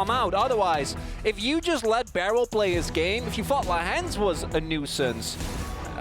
come out. Otherwise, if you just let Beryl play his game, if you thought Lahens was a nuisance,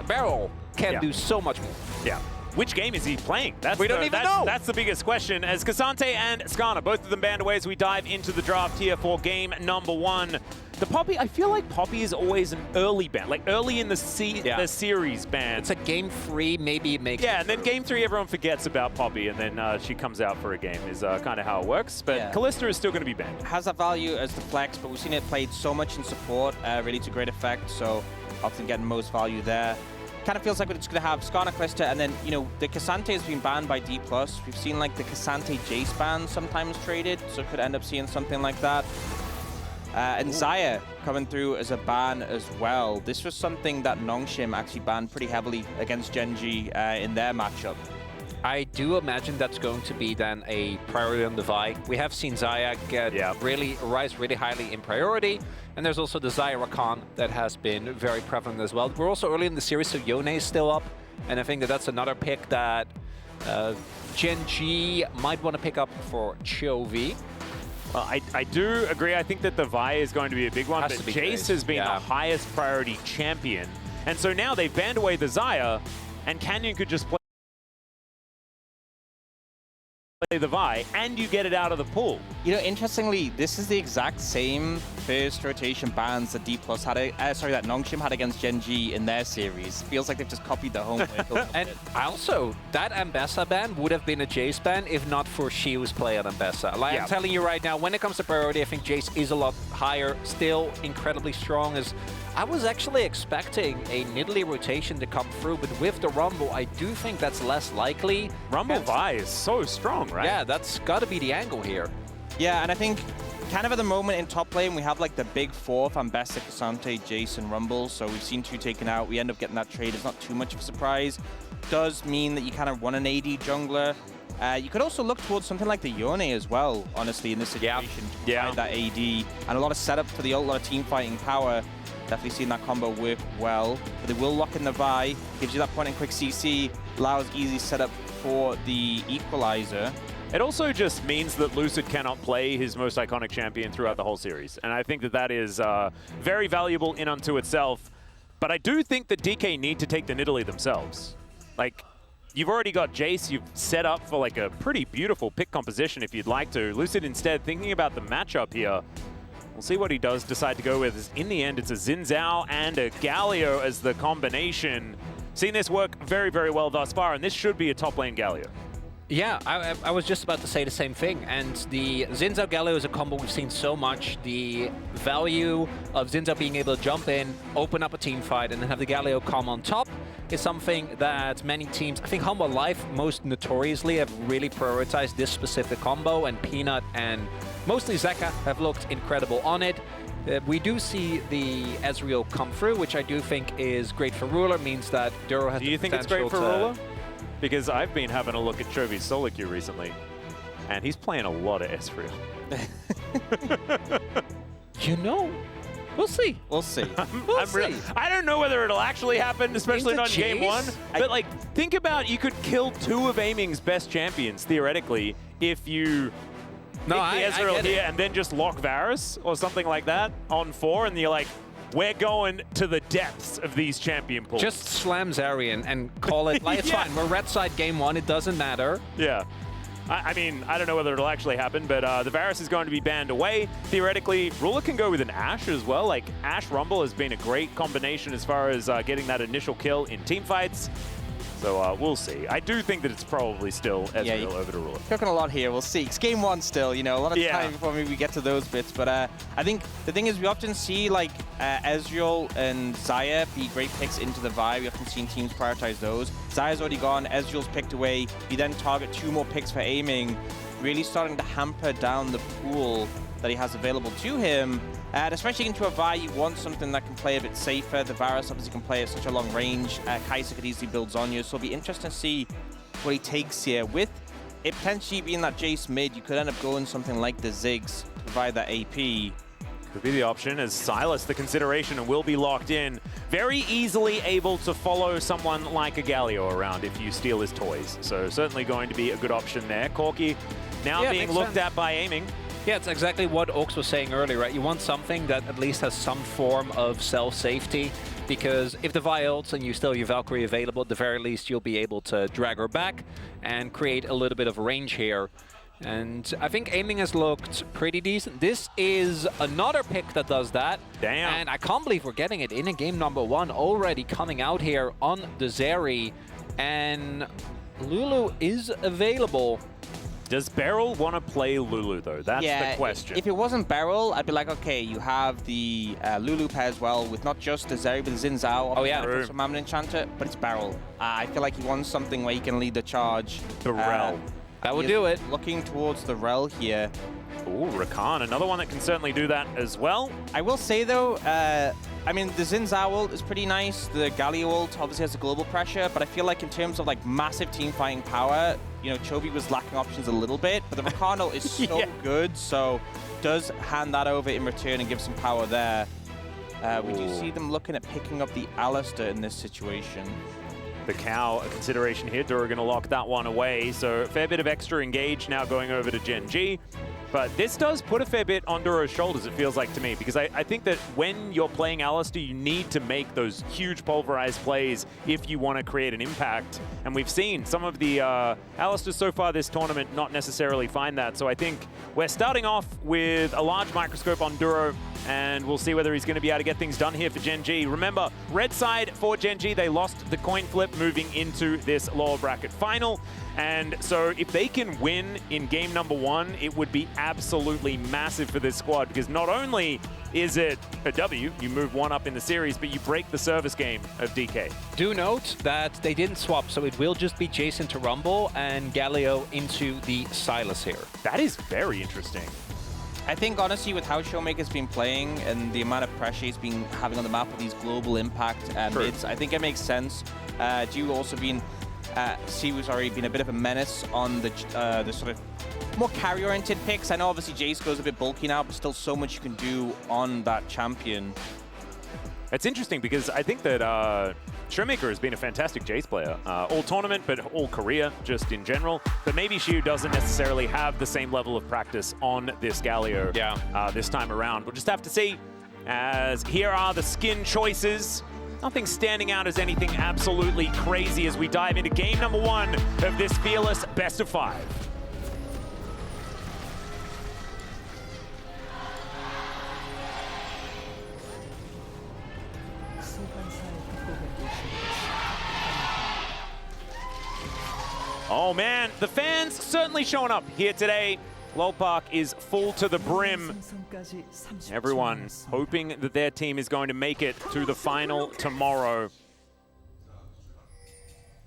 Beryl can do so much more. Yeah. Which game is he playing? We don't even know. That's the biggest question. As Cassante and Skarner, both of them banned away as we dive into the draft here for game number 1. The Poppy, I feel like Poppy is always an early ban, like early in the series ban. It's a game 3, maybe it makes and then game 3, everyone forgets about Poppy, and then she comes out for a game, is kind of how it works. But Kalista is still going to be banned. Has that value as the flex, but we've seen it played so much in support, really to great effect, so often getting most value there. Kind of feels like it's going to have Skarner, Kalista, and then, you know, the Cassante has been banned by D+. We've seen, like, the Cassante Jace ban sometimes traded, so could end up seeing something like that. And Xayah coming through as a ban as well. This was something that Nongshim actually banned pretty heavily against GENG in their matchup. I do imagine that's going to be then a priority on the Vi. We have seen Xayah get rise really highly in priority, and there's also the Xayah Rakan that has been very prevalent as well. We're also early in the series, so Yone is still up, and I think that that's another pick that GENG might want to pick up for Chovy. Well, I do agree. I think that the Vi is going to be a big one, but Jace has been the highest priority champion, and so now they've banned away the Xayah, and Canyon could just play the Vi, and you get it out of the pool. You know, interestingly, this is the exact same first rotation bans that D+ had, that Nongshim had against GENG in their series. Feels like they've just copied the home way. And also, that Ambessa ban would have been a Jace ban if not for Shiu's play on Ambessa. Like I'm telling you right now, when it comes to priority, I think Jace is a lot higher, still incredibly strong. As I was actually expecting a Nidalee rotation to come through, but with the Rumble, I do think that's less likely. Rumble Vi is so strong, right? Yeah, that's got to be the angle here. Yeah, and I think kind of at the moment in top lane, we have like the big 4 from Ambessa, Cassante, Jace, and Rumble. So we've seen 2 taken out. We end up getting that trade. It's not too much of a surprise. Does mean that you kind of want an AD jungler. You could also look towards something like the Yone as well, honestly, in this situation. To provide that AD. And a lot of setup for the ult, a lot of team fighting power. Definitely seen that combo work well. But they will lock in the Vi. Gives you that point and quick CC. Allows easy setup for the equalizer. It also just means that Lucid cannot play his most iconic champion throughout the whole series. And I think that that is very valuable in unto itself. But I do think that DK need to take the Nidalee themselves. Like, you've already got Jace, you've set up for like a pretty beautiful pick composition if you'd like to. Lucid instead thinking about the matchup here. We'll see what he does decide to go with. In the end, it's a Xin Zhao and a Galio as the combination. Seen this work very, very well thus far, and this should be a top lane Galio. Yeah, I was just about to say the same thing. And the Xin Zhao Galio is a combo we've seen so much. The value of Xin Zhao being able to jump in, open up a team fight, and then have the Galio come on top is something that many teams, I think Humble Life most notoriously have really prioritized this specific combo, and Peanut and mostly Zeka have looked incredible on it. We do see the Ezreal come through, which I do think is great for Ruler, means that Duro has Do you think it's great for Ruler? Because I've been having a look at Chovy's solo queue recently, and he's playing a lot of Ezreal. You know, we'll see. We'll see. We'll see. I don't know whether it'll actually happen, especially not in game 1. But like, think about, you could kill 2 of Aiming's best champions, theoretically, if you pick the Ezreal here and then just lock Varus or something like that on 4, and you're like, we're going to the depths of these champion pools. Just slam Zarian and call it, like, it's fine. We're red side game 1, it doesn't matter. Yeah. I mean, I don't know whether it'll actually happen, but the Varus is going to be banned away. Theoretically, Ruler can go with an Ashe as well. Like, Ashe Rumble has been a great combination as far as getting that initial kill in team fights. So we'll see. I do think that it's probably still Ezreal over to Ruler. Cooking a lot here. We'll see. It's game 1 still, you know, a lot of time before maybe we get to those bits. But I think the thing is we often see like Ezreal and Xayah be great picks into the Vi. We often seen teams prioritize those. Xayah's already gone. Ezreal's picked away. You then target 2 more picks for aiming, really starting to hamper down the pool that he has available to him. And especially into a Vi, you want something that can play a bit safer. The Varus obviously can play at such a long range. Kai'Sa could easily build Zhonya, so it'll be interesting to see what he takes here. With it potentially being that Jace mid, you could end up going something like the Ziggs to provide that AP. Could be the option as Silas the consideration and will be locked in. Very easily able to follow someone like a Galio around if you steal his toys. So certainly going to be a good option there. Corki now being looked at by Aiming. Yeah, it's exactly what Oaks was saying earlier, right? You want something that at least has some form of self-safety, because if the Vi ults and you still have your Valkyrie available, at the very least you'll be able to drag her back and create a little bit of range here. And I think aiming has looked pretty decent. This is another pick that does that. Damn. And I can't believe we're getting it in a game number 1 already coming out here on the Zeri. And Lulu is available. Does Beryl want to play Lulu, though? That's the question. If it wasn't Beryl, I'd be like, okay, you have the Lulu pair as well, with not just the Zeri, but the Xin Zhao. Oh, yeah. From Mammon Enchanter, but it's Beryl. I feel like he wants something where he can lead the charge. The Rel. That would do it. Looking towards the Rel here. Ooh, Rakan, another one that can certainly do that as well. I will say, though, I mean, the Xin Zhao ult is pretty nice. The Galio ult obviously has a global pressure, but I feel like in terms of like massive team fighting power, you know, Chovy was lacking options a little bit, but the Rakan ult is so good, so does hand that over in return and give some power there. We do see them looking at picking up the Alistair in this situation. The cow, a consideration here. Dura going to lock that one away, so a fair bit of extra engage now going over to GENG. But this does put a fair bit on Dura's shoulders, it feels like to me, because I think that when you're playing Alistair, you need to make those huge pulverized plays if you want to create an impact. And we've seen some of the Alistair so far this tournament not necessarily find that. So I think we're starting off with a large microscope on Dura, and we'll see whether he's going to be able to get things done here for GENG. Remember, red side for GENG, they lost the coin flip moving into this lower bracket final. And so if they can win in game number 1, it would be absolutely massive for this squad, because not only is it a W, you move 1 up in the series, but you break the service game of DK. Do note that they didn't swap, so it will just be Jason to Rumble and Galio into the Sylas here. That is very interesting. I think, honestly, with how Showmaker's been playing and the amount of pressure he's been having on the map with these global impact mids, I think it makes sense. Due also being... Siwoo's already been a bit of a menace on the sort of more carry-oriented picks. I know obviously Jace goes a bit bulky now, but still so much you can do on that champion. It's interesting because I think that Showmaker has been a fantastic Jace player, all tournament, but all career, just in general. But maybe Shiu doesn't necessarily have the same level of practice on this Galio this time around. We'll just have to see, as here are the skin choices. Nothing standing out as anything absolutely crazy as we dive into game number 1 of this Fearless Best of 5. Oh man, the fans certainly showing up here today. Lol Park is full to the brim. Everyone hoping that their team is going to make it to the final tomorrow.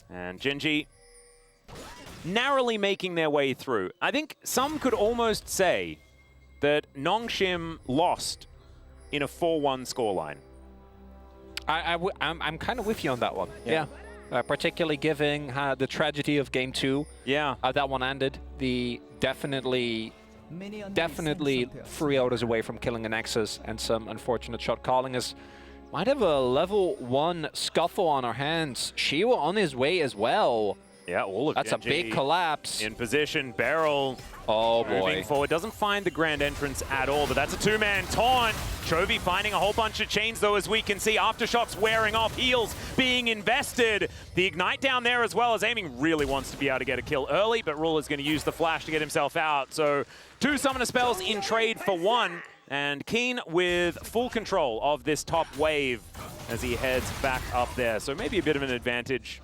And GENG narrowly making their way through. I think some could almost say that Nongshim lost in a 4-1 scoreline. I'm kind of with you on that one. Yeah. Particularly given the tragedy of game 2. Yeah. That one ended. The definitely 3 orders away from killing a Nexus, and some unfortunate shot calling us. Might have a level 1 scuffle on our hands. Shiwa on his way as well. Yeah, all of That's GENG a big collapse. in position. Beryl moving moving forward. Doesn't find the grand entrance at all, but that's a 2-man taunt. Chovy finding a whole bunch of chains, though, as we can see. Aftershocks wearing off, heals being invested. The Ignite down there as well, as Aiming really wants to be able to get a kill early, but Ruler's going to use the flash to get himself out. So 2 summoner spells in trade for 1. And Keen with full control of this top wave as he heads back up there. So maybe a bit of an advantage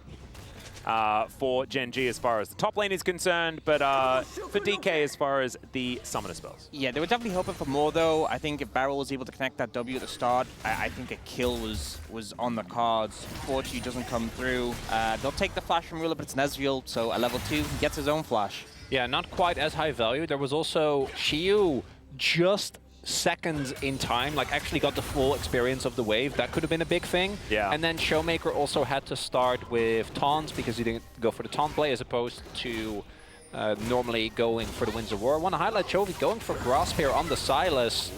for GENG as far as the top lane is concerned, but for DK as far as the summoner spells. Yeah, they were definitely hoping for more, though. I think if Beryl was able to connect that W at the start, I think a kill was on the cards. Fortune doesn't come through. They'll take the flash from Ruler, but it's an Ezreal, so a level 2, he gets his own flash. Yeah, not quite as high value. There was also Shiu just seconds in time, like actually got the full experience of the wave. That could have been a big thing. Yeah. And then Showmaker also had to start with taunts because he didn't go for the taunt play as opposed to normally going for the Winds of War. I want to highlight Chovy going for Grasp here on the Sylas.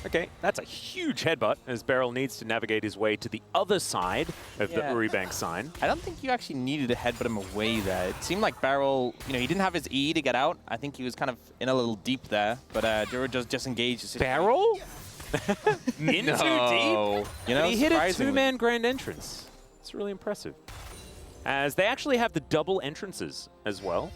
Okay, that's a huge headbutt as Beryl needs to navigate his way to the other side of the Uribank sign. I don't think you actually needed to headbutt him away there. It seemed like Beryl, you know, he didn't have his E to get out. I think he was kind of in a little deep there, but Duro just disengaged. Beryl? Into deep? You know, he hit a two-man grand entrance. It's really impressive. As they actually have the double entrances as well,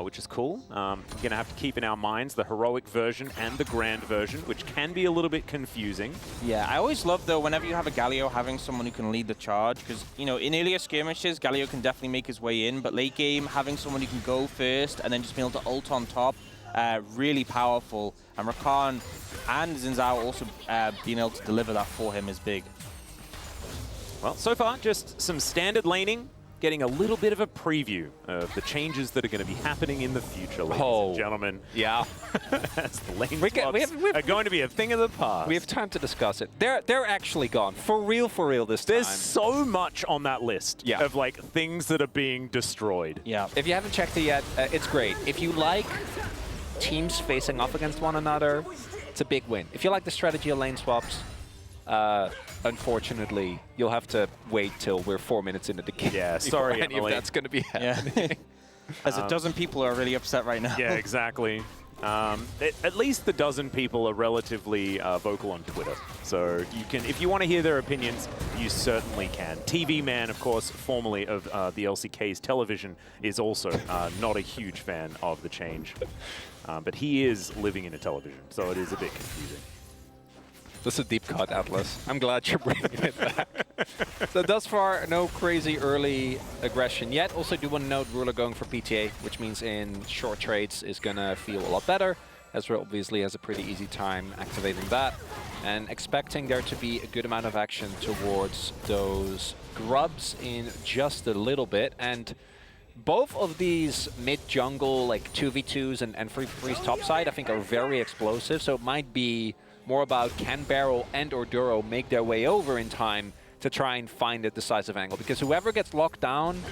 which is cool. We're going to have to keep in our minds the heroic version and the grand version, which can be a little bit confusing. Yeah, I always love, though, whenever you have a Galio, having someone who can lead the charge. Because, you know, in earlier skirmishes, Galio can definitely make his way in. But late game, having someone who can go first and then just be able to ult on top, really powerful. And Rakan and Xin Zhao also being able to deliver that for him is big. Well, so far, just some standard laning. Getting a little bit of a preview of the changes that are going to be happening in the future, ladies and gentlemen. Yeah. As the lane swaps are going to be a thing of the past. We have time to discuss it. They're actually gone. For real this time. There's so much on that list of like things that are being destroyed. Yeah. If you haven't checked it yet, it's great. If you like teams facing off against one another, it's a big win. If you like the strategy of lane swaps, unfortunately, you'll have to wait till we're 4 minutes into the game. Yeah, sorry, any of that's going to be happening. As a dozen people are really upset right now. Yeah, exactly. At least the dozen people are relatively vocal on Twitter. So you can, if you want to hear their opinions, you certainly can. TV Man, of course, formerly of the LCK's television, is also not a huge fan of the change. But he is living in a television, so it is a bit confusing. This is a deep cut, Atlas. I'm glad you're bringing it back. So thus far, no crazy early aggression yet. Also do want to note Ruler going for PTA, which means in short trades is going to feel a lot better. Ezreal obviously has a pretty easy time activating that. And expecting there to be a good amount of action towards those grubs in just a little bit. And both of these mid-jungle, like 2v2s and free freeze topside, I think are very explosive. So it might be more about can Beryl and or Duro make their way over in time to try and find a decisive angle. Because whoever gets locked down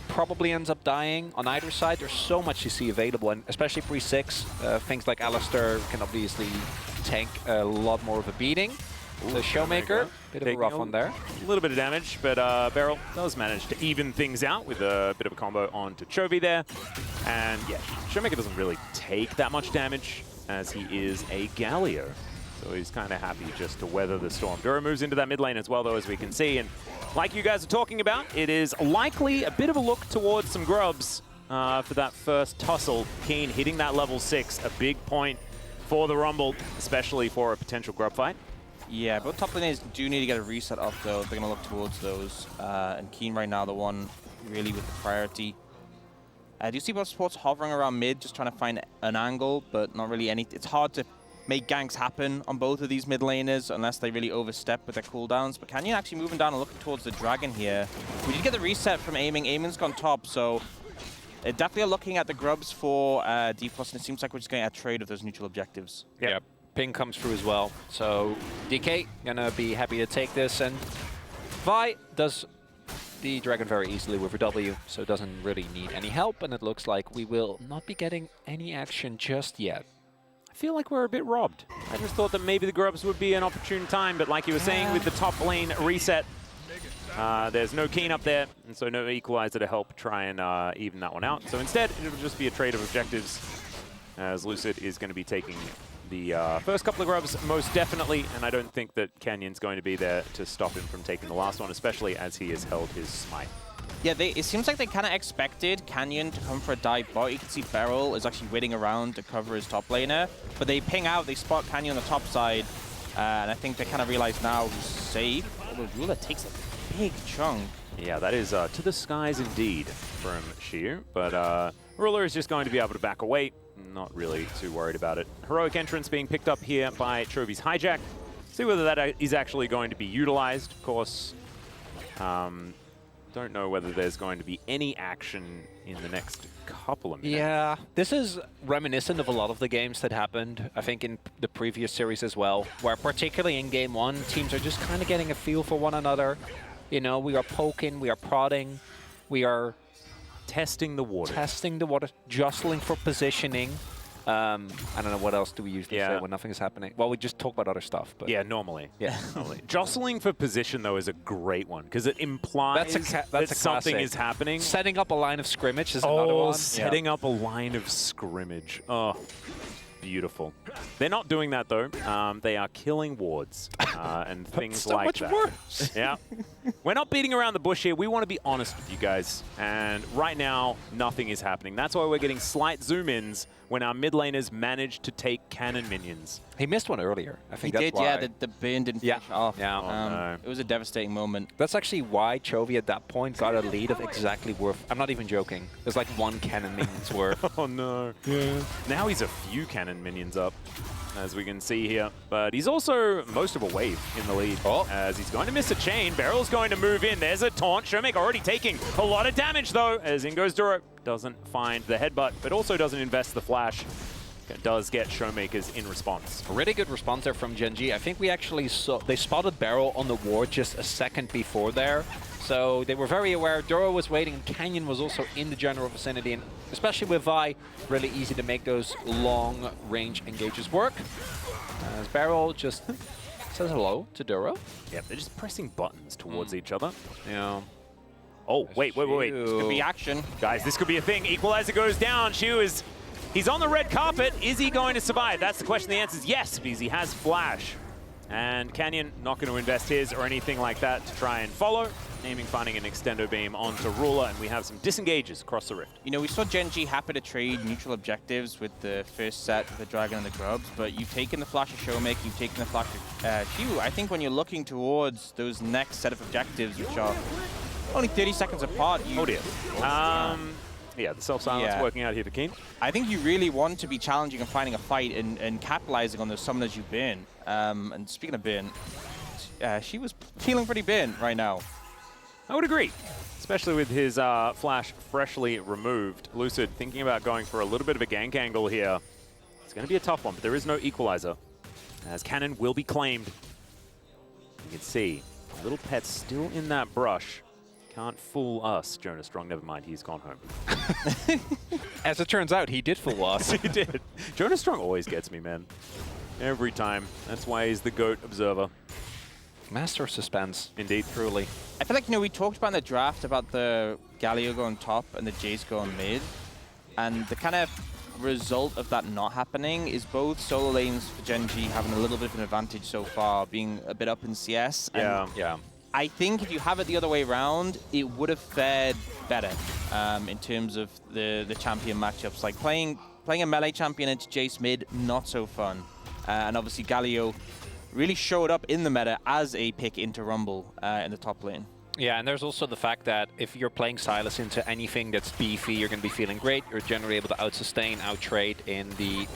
probably ends up dying on either side. There's so much you see available, and especially pre-6, things like Alistair can obviously tank a lot more of a beating. So Showmaker, bit of a rough one there. A little bit of damage, but Beryl does manage to even things out with a bit of a combo onto Chovy there. And yeah, Showmaker doesn't really take that much damage, as he is a Galio. So he's kind of happy just to weather the storm. Duro moves into that mid lane as well, though, as we can see. And like you guys are talking about, it is likely a bit of a look towards some grubs for that first tussle. Keen hitting that level 6, a big point for the Rumble, especially for a potential grub fight. Yeah, but top laners do need to get a reset up, though. They're going to look towards those. And Keen right now, the one really with the priority. Do you see both supports hovering around mid, just trying to find an angle, but not really any. It's hard to make ganks happen on both of these mid laners unless they really overstep with their cooldowns. But Canyon actually moving down and looking towards the dragon here. We did get the reset from aiming. Aiming's gone top, so definitely are looking at the grubs for D+, and it seems like we're just going to trade of those neutral objectives. Yep. Ping comes through as well. So DK gonna be happy to take this, and Vi does the dragon very easily with her W, so it doesn't really need any help, and it looks like we will not be getting any action just yet. I feel like we're a bit robbed. I just thought that maybe the grubs would be an opportune time, but like you were saying with the top lane reset, there's no Keen up there, and so no equalizer to help try and even that one out. So instead, it'll just be a trade of objectives, as Lucid is going to be taking the first couple of grubs most definitely, and I don't think that Canyon's going to be there to stop him from taking the last one, especially as he has held his smite. Yeah, it seems like they kind of expected Canyon to come for a dive bot. You can see Beryl is actually waiting around to cover his top laner, but they ping out, they spot Canyon on the top side, and I think they kind of realize now he's safe. Although Ruler takes a big chunk. Yeah, that is to the skies indeed from Shiu, but Ruler is just going to be able to back away. Not really too worried about it. Heroic entrance being picked up here by Chovy's hijack. See whether that is actually going to be utilized. Of course, don't know whether there's going to be any action in the next couple of minutes. Yeah, this is reminiscent of a lot of the games that happened, I think, in the previous series as well, where particularly in Game 1, teams are just kind of getting a feel for one another. You know, we are poking, we are prodding, we are testing the water, jostling for positioning. I don't know, what else do we usually say when nothing is happening? Well, we just talk about other stuff. But yeah, normally. Yeah. Normally. Jostling for position, though, is a great one, because it implies that something is happening. Setting up a line of scrimmage is another one. Setting up a line of scrimmage. Oh, beautiful. They're not doing that, though. They are killing wards and things like that. Worse. Yeah. We're not beating around the bush here. We want to be honest with you guys. And right now, nothing is happening. That's why we're getting slight zoom-ins when our mid laners manage to take cannon minions. He missed one earlier. I think he that's did, why. yeah. The burn didn't finish off. Yeah. No. It was a devastating moment. That's actually why Chovy at that point got a lead of exactly worth. I'm not even joking. There's like 1 cannon minion's worth. Oh no. Yeah. Now he's a few cannon minions up, as we can see here. But he's also most of a wave in the lead. As he's going to miss a chain. Beryl's going to move in. There's a taunt. Showmaker already taking a lot of damage, though, as in goes Duro. Doesn't find the headbutt, but also doesn't invest the flash. It does get Showmakers in response. A really good response there from GENG. I think we actually saw, they spotted Beryl on the ward just a second before there. So they were very aware. Duro was waiting, and Canyon was also in the general vicinity. And especially with Vi, really easy to make those long-range engages work. As Beryl just says hello to Duro. Yeah, they're just pressing buttons towards each other. Yeah. Oh, wait. This could be action. Guys, this could be a thing. Equalizer goes down. Shu is... He's on the red carpet. Is he going to survive? That's the question. The answer is yes, because he has flash. And Canyon not going to invest his or anything like that to try and follow. Aiming, finding an extendo beam onto Ruler, and we have some disengages across the rift. You know, we saw GENG happy to trade neutral objectives with the first set, the Dragon and the Grubs, but you've taken the flash of Showmaker, you've taken the flash of Shu. I think when you're looking towards those next set of objectives, which are only 30 seconds apart, Oh dear. Yeah, the self-silence working out here for Keen. I think you really want to be challenging and finding a fight and capitalizing on those summoners you burn. And speaking of burn, she was feeling pretty burnt right now. I would agree, especially with his flash freshly removed. Lucid thinking about going for a little bit of a gank angle here. It's going to be a tough one, but there is no equalizer, as Cannon will be claimed. You can see a little pet still in that brush. Can't fool us, Jonas Strong. Never mind, he's gone home. As it turns out, he did fool us. He did. Jonas Strong always gets me, man. Every time. That's why he's the GOAT observer. Master of suspense. Indeed. Truly. I feel like, you know, we talked about in the draft about the Galio going top and the Jace going mid. And the kind of result of that not happening is both solo lanes for GENG having a little bit of an advantage so far, being a bit up in CS. Yeah. I think if you have it the other way around, it would have fared better in terms of the champion matchups. Like playing a melee champion into Jace mid, not so fun. And obviously Galio really showed up in the meta as a pick into Rumble in the top lane. Yeah, and there's also the fact that if you're playing Sylas into anything that's beefy, you're going to be feeling great. You're generally able to out-sustain, out-trade in the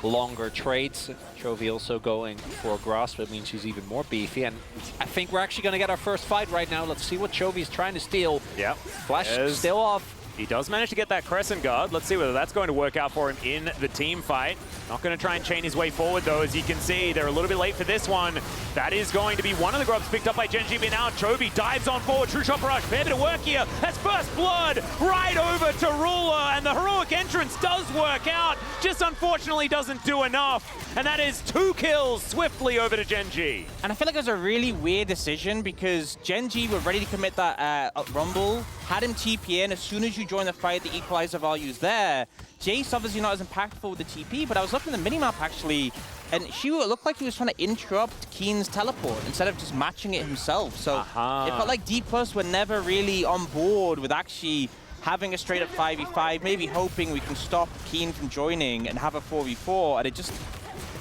longer trades. Chovy also going for Grasp, it means she's even more beefy. And I think we're actually going to get our first fight right now. Let's see what Chovy's trying to steal. Yep. Flash still off. He does manage to get that Crescent Guard. Let's see whether that's going to work out for him in the team fight. Not going to try and chain his way forward, though. As you can see, they're a little bit late for this one. That is going to be one of the grubs picked up by GENG. But now Chovy dives on forward. True Shot Barrage, fair bit of work here. That's first blood right over to Ruler. And the heroic entrance does work out. Just unfortunately doesn't do enough. And that is 2 kills swiftly over to GENG. And I feel like it was a really weird decision because GENG were ready to commit that Rumble, had him TP in. As soon as you join the fight, the equalizer value's there. Jace obviously not as impactful with the TP, but I was looking at the minimap actually, and it looked like he was trying to interrupt Keen's teleport instead of just matching it himself. So it felt like D+ were never really on board with actually having a straight up 5v5, maybe hoping we can stop Keen from joining and have a 4v4, and it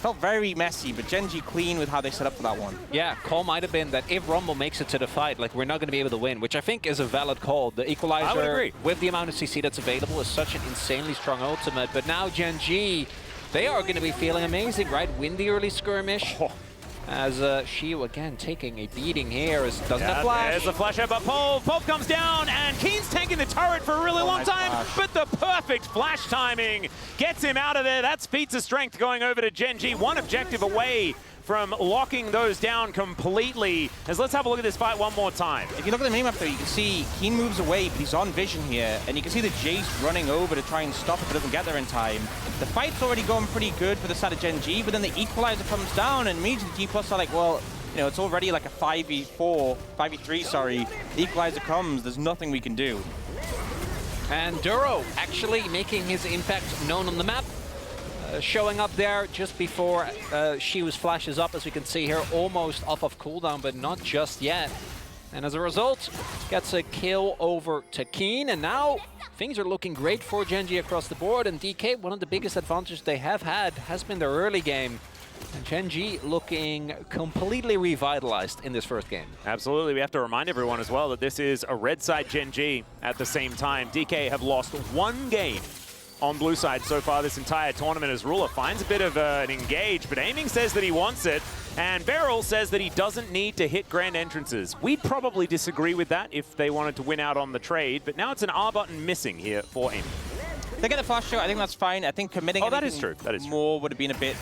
felt very messy, but GENG clean with how they set up for that one. Yeah, call might have been that if Rumble makes it to the fight, like we're not going to be able to win, which I think is a valid call. The equalizer, I would agree, with the amount of CC that's available, is such an insanely strong ultimate. But now GENG, they are going to be feeling amazing, right? Win the early skirmish. As Shiu again taking a beating here, as doesn't have flash. There's the flash out, but Pulp comes down, and Keen's tanking the turret for a really long time, but the perfect flash timing gets him out of there. That's feats of strength going over to GENG. One objective away from locking those down completely. As let's have a look at this fight one more time. If you look at the minimap though, you can see Keen moves away, but he's on vision here, and you can see the Jace running over to try and stop if it doesn't get there in time. The fight's already going pretty good for the side of GENG, but then the equalizer comes down, and immediately G+ are like, well, you know, it's already like a 5v3, sorry. The equalizer comes, there's nothing we can do. And Duro actually making his impact known on the map. Showing up there just before She flashes up, as we can see here, almost off of cooldown, but not just yet. And as a result, gets a kill over to Keen, and now things are looking great for GENG across the board. And DK, one of the biggest advantages they have had has been their early game. And GENG looking completely revitalized in this first game. Absolutely. We have to remind everyone as well that this is a red side GENG at the same time. DK have lost one game on blue side so far this entire tournament, as Ruler finds a bit of an engage, but Aiming says that he wants it, and Beryl says that he doesn't need to hit grand entrances. We'd probably disagree with that if they wanted to win out on the trade, but now it's an R button missing here for Aiming. They get the flash shot, I think that's fine. I think committing that is true. That is more would have been a bit,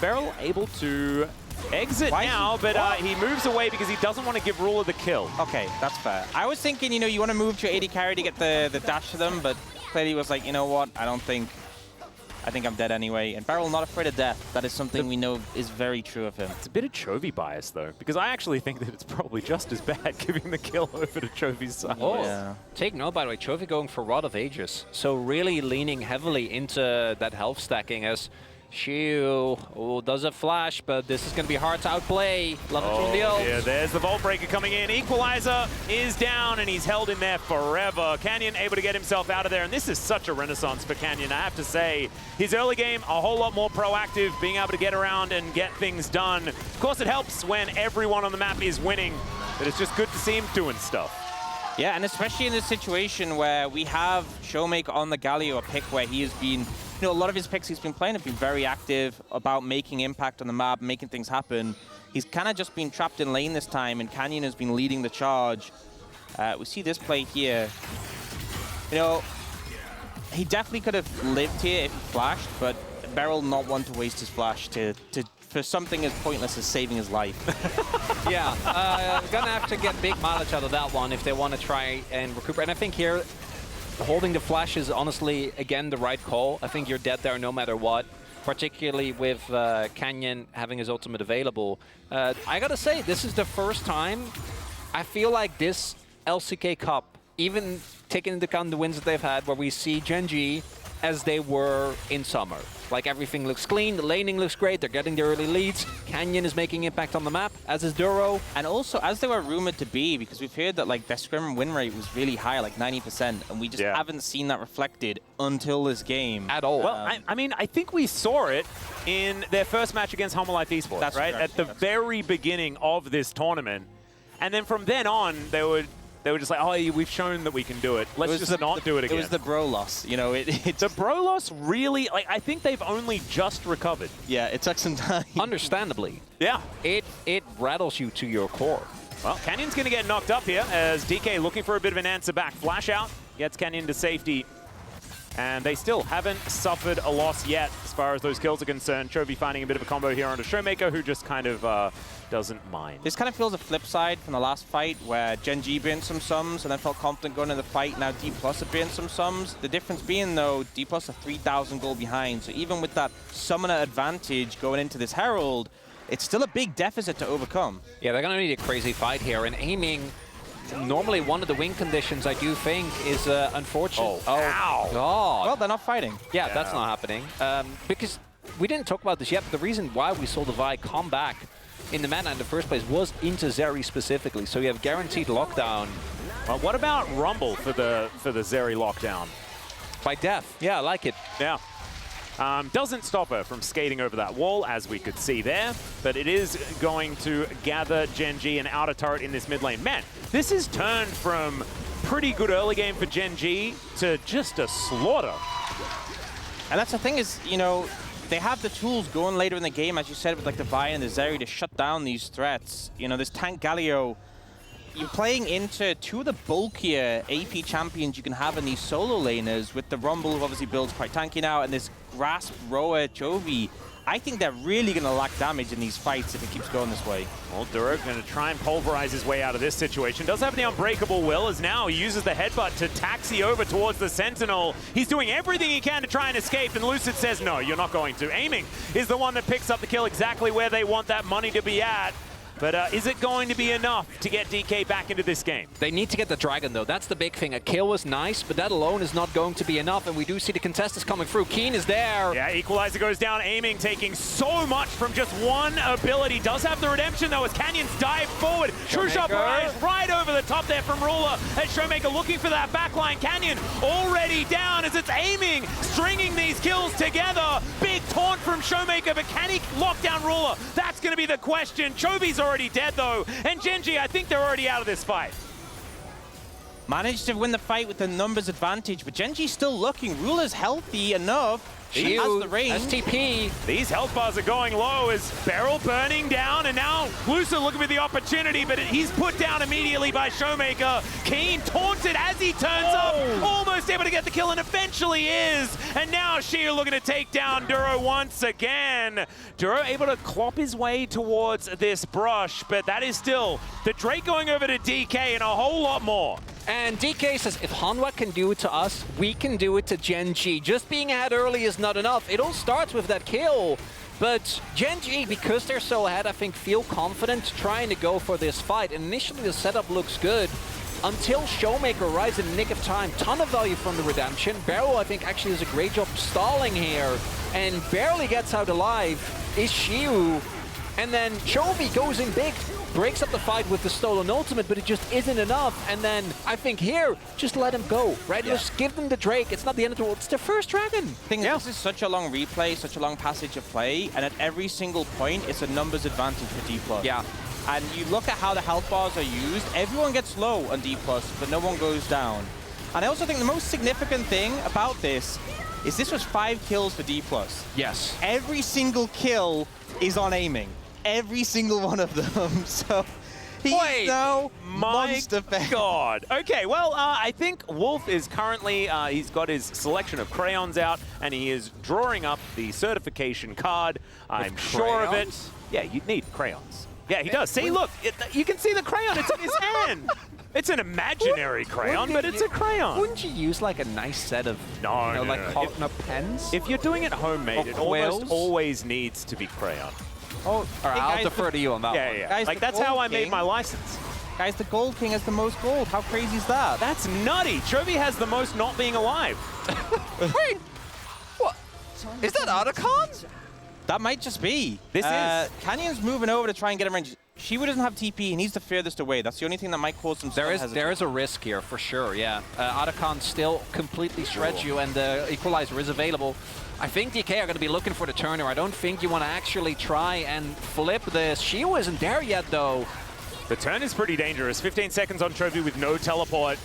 Beryl able to exit now, but he moves away because he doesn't want to give Ruler the kill. Okay, that's fair. I was thinking, you know, you want to move to your AD carry to get the dash to them, but clearly was like, you know what, I think I'm dead anyway. And Beryl not afraid of death. That is something we know is very true of him. It's a bit of Chovy bias, though, because I actually think that it's probably just as bad giving the kill over to Chovy's side. Oh, yeah. Take note, by the way, Chovy going for Rod of Ages. So really leaning heavily into that health stacking as Shiu does a flash, but this is going to be hard to outplay. Love it from the ult. Yeah, there's the Vault Breaker coming in. Equalizer is down, and he's held in there forever. Canyon able to get himself out of there, and this is such a renaissance for Canyon, I have to say. His early game, a whole lot more proactive, being able to get around and get things done. Of course, it helps when everyone on the map is winning, but it's just good to see him doing stuff. Yeah, and especially in this situation where we have Showmaker on the Galio, a pick where he has been, you know, a lot of his picks he's been playing have been very active about making impact on the map, making things happen. He's kind of just been trapped in lane this time, and Canyon has been leading the charge. We see this play here. You know, he definitely could have lived here if he flashed, but Beryl not want to waste his flash for something as pointless as saving his life. Yeah, gonna have to get big mileage out of that one if they want to try and recuperate. And I think here, holding the flash is honestly, again, the right call. I think you're dead there no matter what, particularly with Canyon having his ultimate available. I gotta say, this is the first time I feel like this LCK Cup, even taking into account the wins that they've had, where we see GENG as they were in summer. Like, everything looks clean, the laning looks great, they're getting their early leads. Canyon is making impact on the map, as is Duro. And also, as they were rumored to be, because we've heard that like their scrim win rate was really high, like 90%, and we just haven't seen that reflected until this game. At all. Well, I mean, I think we saw it in their first match against Homolife Esports, That's right? correct. At the very beginning of this tournament. And then from then on, they were just like, oh, we've shown that we can do it. Let's just not do it again. It was the bro loss, you know. The bro loss really, like, I think they've only just recovered. Yeah, it took some time. Understandably. Yeah. It rattles you to your core. Well, Canyon's going to get knocked up here as DK looking for a bit of an answer back. Flash out, gets Canyon to safety. And they still haven't suffered a loss yet as far as those kills are concerned. Chovy finding a bit of a combo here onto Showmaker, who just kind of doesn't mind. This kind of feels a flip side from the last fight where GENG burned some sums and then felt confident going into the fight. Now D+ have burned some sums. The difference being, though, D+ are 3,000 gold behind. So even with that summoner advantage going into this Herald, it's still a big deficit to overcome. Yeah, they're going to need a crazy fight here. And Aiming, normally one of the win conditions, I do think, is unfortunate. Oh, ow. God. Well, they're not fighting. Yeah, that's not happening. Because we didn't talk about this yet, but the reason why we saw the Vi come back in the meta in the first place was into Zeri specifically. So you have guaranteed lockdown. Well, what about Rumble for the Zeri lockdown? By death. Yeah, I like it. Yeah. Doesn't stop her from skating over that wall, as we could see there, but it is going to gather GENG and outer turret in this mid lane. Man, this has turned from pretty good early game for GENG to just a slaughter. And that's the thing is, you know, they have the tools going later in the game, as you said, with like the Vi and the Zeri to shut down these threats. You know, this tank Galio, you're playing into two of the bulkier AP champions you can have in these solo laners, with the Rumble, who obviously builds quite tanky now, and this Grasp Roa Chovy. I think they're really going to lack damage in these fights if it keeps going this way. Well, Duro going to try and pulverize his way out of this situation. Does have the unbreakable will, as now he uses the headbutt to taxi over towards the Sentinel. He's doing everything he can to try and escape, and Lucid says, no, you're not going to. Aiming is the one that picks up the kill exactly where they want that money to be at. But is it going to be enough to get DK back into this game? They need to get the Dragon, though. That's the big thing. A kill was nice, but that alone is not going to be enough, and we do see the contestants coming through. Keen is there. Yeah, Equalizer goes down. Aiming taking so much from just one ability. Does have the redemption, though, as Canyons dive forward. True Shot Barrage right over the top there from Ruler, as Showmaker looking for that backline. Canyon already down as it's Aiming, stringing these kills together. Big taunt from Showmaker, but can he lock down Ruler? That's going to be the question. Chovy's already dead, though, and GENG, I think they're already out of this fight. Managed to win the fight with the numbers advantage, but GENG's still looking. Ruler's healthy enough. He has the range. STP. These health bars are going low as Beryl burning down, and now Lucid looking for the opportunity, but he's put down immediately by Showmaker. Keen taunted as he turns up, almost able to get the kill, and eventually is. And now Shia looking to take down Duro once again. Duro able to clop his way towards this brush, but that is still the Drake going over to DK and a whole lot more. And DK says, if Hanwha can do it to us, we can do it to GENG. Just being ahead early is not enough. It all starts with that kill. But GENG, because they're so ahead, I think feel confident trying to go for this fight. And initially the setup looks good until Showmaker arrives in the nick of time. Ton of value from the redemption. Beryl, I think, actually does a great job stalling here and barely gets out alive is Shiu. And then Chovy goes in big, breaks up the fight with the stolen ultimate, but it just isn't enough. And then I think here, just let him go, right? Yeah. Just give them the Drake. It's not the end of the world. It's their first Dragon. This is such a long replay, such a long passage of play, and at every single point, it's a numbers advantage for D+. Yeah. And you look at how the health bars are used, everyone gets low on D+, but no one goes down. And I also think the most significant thing about this is this was 5 kills for D+. Yes. Every single kill is on Aiming. Every single one of them, so he's now monster fed. God. Okay, well, I think Wolf is currently, he's got his selection of crayons out, and he is drawing up the certification card. I'm sure of it. Yeah, you need crayons. Yeah, he does. See, look, you can see the crayon. It's in his hand. It's an imaginary crayon, but it's a crayon. Wouldn't you use like a nice set of pens? If you're doing it homemade, it almost always needs to be crayon. Oh, all right, I'll defer to you on that one. Yeah. Guys, like, that's how I made my license. Guys, the Gold King has the most gold. How crazy is that? That's nutty. Chovy has the most not being alive. Wait, what? Is that Otacon? That might just be. This is. Canyon's moving over to try and get him range. Shiva doesn't have TP. He needs the furthest away. That's the only thing that might cause some there is a risk here, for sure, yeah. Otacon still completely shreds you, and the Equalizer is available. I think DK are going to be looking for the turner. I don't think you want to actually try and flip this. Shiu isn't there yet, though. The turn is pretty dangerous. 15 seconds on Chovy with no teleport.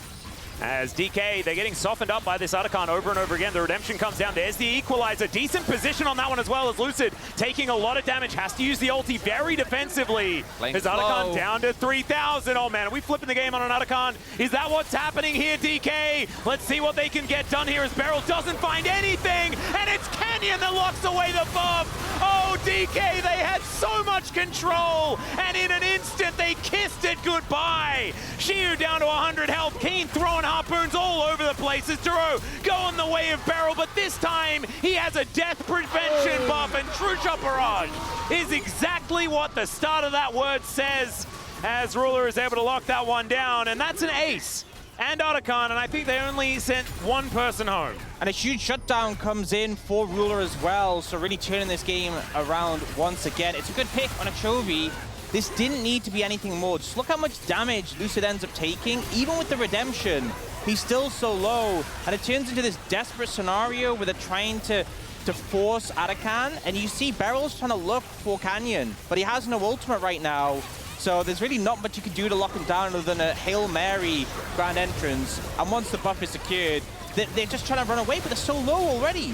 As DK, they're getting softened up by this Otacon over and over again. The redemption comes down. There's the Equalizer. Decent position on that one as well, as Lucid taking a lot of damage. Has to use the ulti very defensively. As Otacon down to 3,000. Oh man, are we flipping the game on an Otacon? Is that what's happening here, DK? Let's see what they can get done here as Beryl doesn't find anything. And it's Canyon that locks away the buff. Oh, DK, they had so much control. And in an instant, they kissed it goodbye. Shiu down to 100 health. Keen throwing harpoons all over the place as Duro going the way of Beryl, but this time he has a death prevention buff, and True Shot Barrage is exactly what the start of that word says, as Ruler is able to lock that one down, and that's an ace. And Otacon, and I think they only sent one person home. And a huge shutdown comes in for Ruler as well, so really turning this game around once again. It's a good pick on a Chovy. This didn't need to be anything more. Just look how much damage Lucid ends up taking. Even with the redemption, he's still so low. And it turns into this desperate scenario where they're trying to force Otacon. And you see Beryl's trying to look for Canyon, but he has no ultimate right now. So there's really not much you can do to lock him down other than a Hail Mary grand entrance. And once the buff is secured, they're just trying to run away, but they're so low already.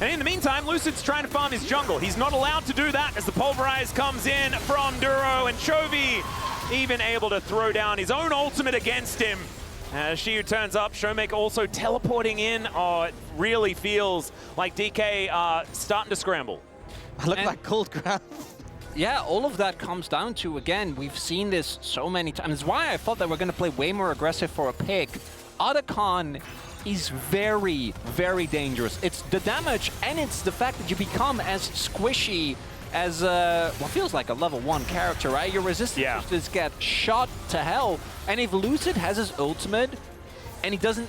And in the meantime, Lucid's trying to farm his jungle. He's not allowed to do that as the Pulverize comes in from Duro, and Chovy even able to throw down his own ultimate against him. As Shiu turns up, Showmaker also teleporting in. Oh, it really feels like DK are starting to scramble. Look at that gold grab. Yeah, all of that comes down to, again, we've seen this so many times. It's why I thought that we're going to play way more aggressive for a pick. Otacon is very, very dangerous. It's the damage, and it's the fact that you become as squishy as what feels like a level 1 character, right? Your resistance just get shot to hell. And if Lucid has his ultimate, and he doesn't,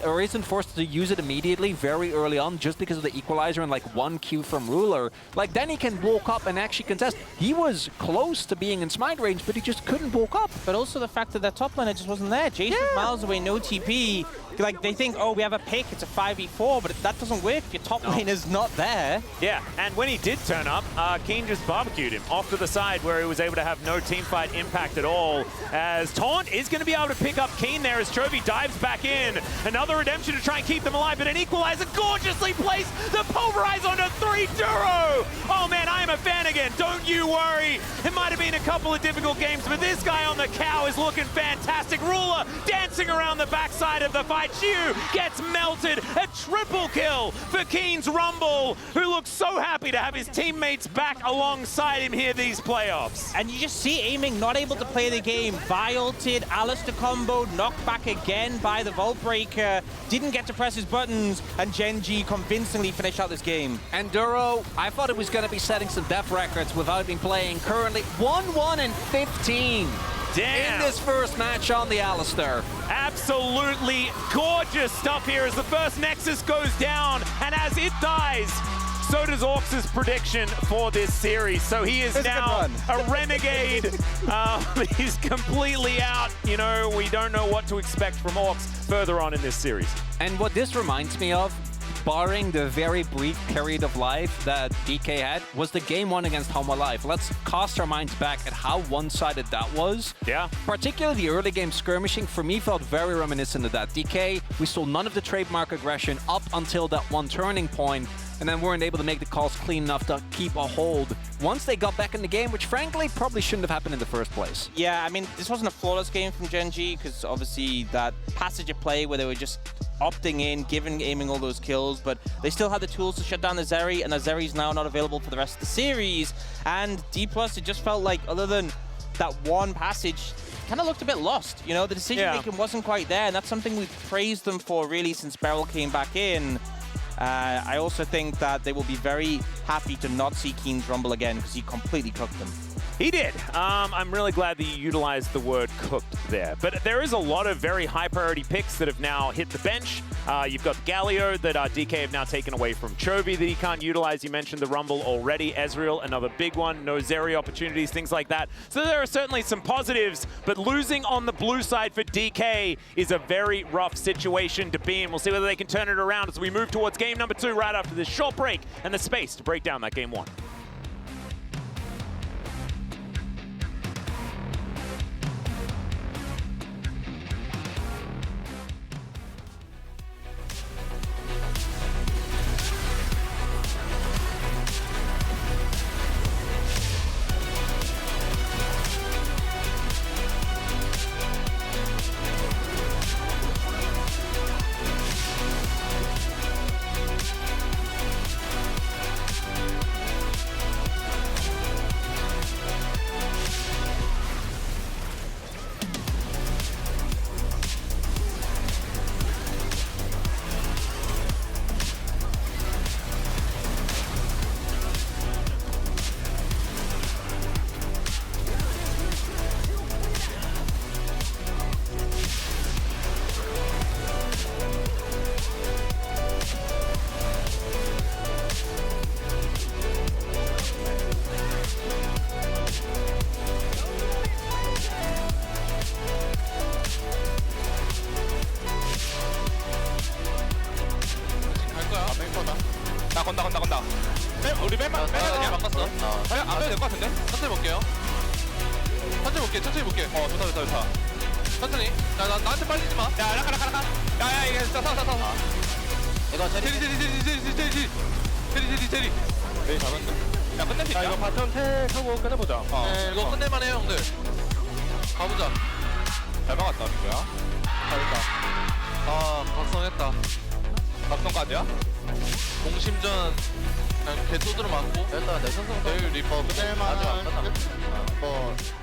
or isn't forced to use it immediately very early on just because of the equalizer and like 1 Q from Ruler, like then he can walk up and actually contest. He was close to being in smite range, but he just couldn't walk up. But also the fact that top laner just wasn't there. Jace was miles away, no TP. Like they think, oh, we have a pick, it's a 5v4, but that doesn't work if your top lane is not there. Yeah, and when he did turn up, Keen just barbecued him off to the side where he was able to have no teamfight impact at all. As Taunt is going to be able to pick up Keen there as Chovy dives back in. Another redemption to try and keep them alive, but an equalizer gorgeously placed. The pulverize onto 3 Duro. Oh man, I am a fan again. Don't you worry. It might have been a couple of difficult games, but this guy on the cow is looking fantastic. Ruler dancing around the backside of the fight. Chiu gets melted. A triple kill for Keen's Rumble, who looks so happy to have his teammates back alongside him here these playoffs. And you just see Aiming not able to play the game. Vi-ulted, Alistair combo, knocked back again by the Vault Breaker. Didn't get to press his buttons, and GENG convincingly finished out this game. And Duro, I thought it was going to be setting some death records without been playing. Currently 1-1 and 15. Damn. In this first match on the Alistair. Absolutely gorgeous stuff here as the first Nexus goes down, and as it dies, so does Orcs' prediction for this series. So he is now a renegade. He's completely out. You know, we don't know what to expect from Orcs further on in this series. And what this reminds me of, barring the very brief period of life that DK had, was the game 1 against Home Alive. Let's cast our minds back at how one-sided that was. Yeah. Particularly the early game skirmishing, for me, felt very reminiscent of that. DK, we saw none of the trademark aggression up until that one turning point, and then weren't able to make the calls clean enough to keep a hold once they got back in the game, which frankly probably shouldn't have happened in the first place. Yeah, I mean, this wasn't a flawless game from GENG, because obviously that passage of play where they were just opting in, Aiming all those kills, but they still had the tools to shut down the Zeri, and the Zeri's now not available for the rest of the series. And D+, it just felt like, other than that one passage, kind of looked a bit lost. You know, the decision-making wasn't quite there, and that's something we've praised them for, really, since Beryl came back in. I also think that they will be very happy to not see Keen's Rumble again, because he completely cooked them. He did. I'm really glad that you utilized the word cooked there. But there is a lot of very high priority picks that have now hit the bench. You've got Galio that DK have now taken away from Chovy that he can't utilize. You mentioned the Rumble already. Ezreal, another big one. No Zeri opportunities, things like that. So there are certainly some positives, but losing on the blue side for DK is a very rough situation to be in. We'll see whether they can turn it around as we move towards game number 2 right after this short break and the space to break down that game 1. 건다. 우리 맨만 바꿨어. 그냥 안 빼도 될 것 같은데? 천천히 볼게요. 천천히 볼게. 좋다. 천천히. 나한테 빨리지 마. 야, 라카. 야, 이게 사. 이거 제리. 제리 잡았는데. 야, 끝낼 수 있다. 이거 바텀 택하고 끝내보자. 이거 끝낼만 해요, 형들. 가보자. 잘 막았다, 민구야. 잘했다. 각성했다. 각성까지야? 공심전 그냥 개소드로 맞고 일단 내 선수부터 내일 리퍼 끝낼만 아직 안 끝나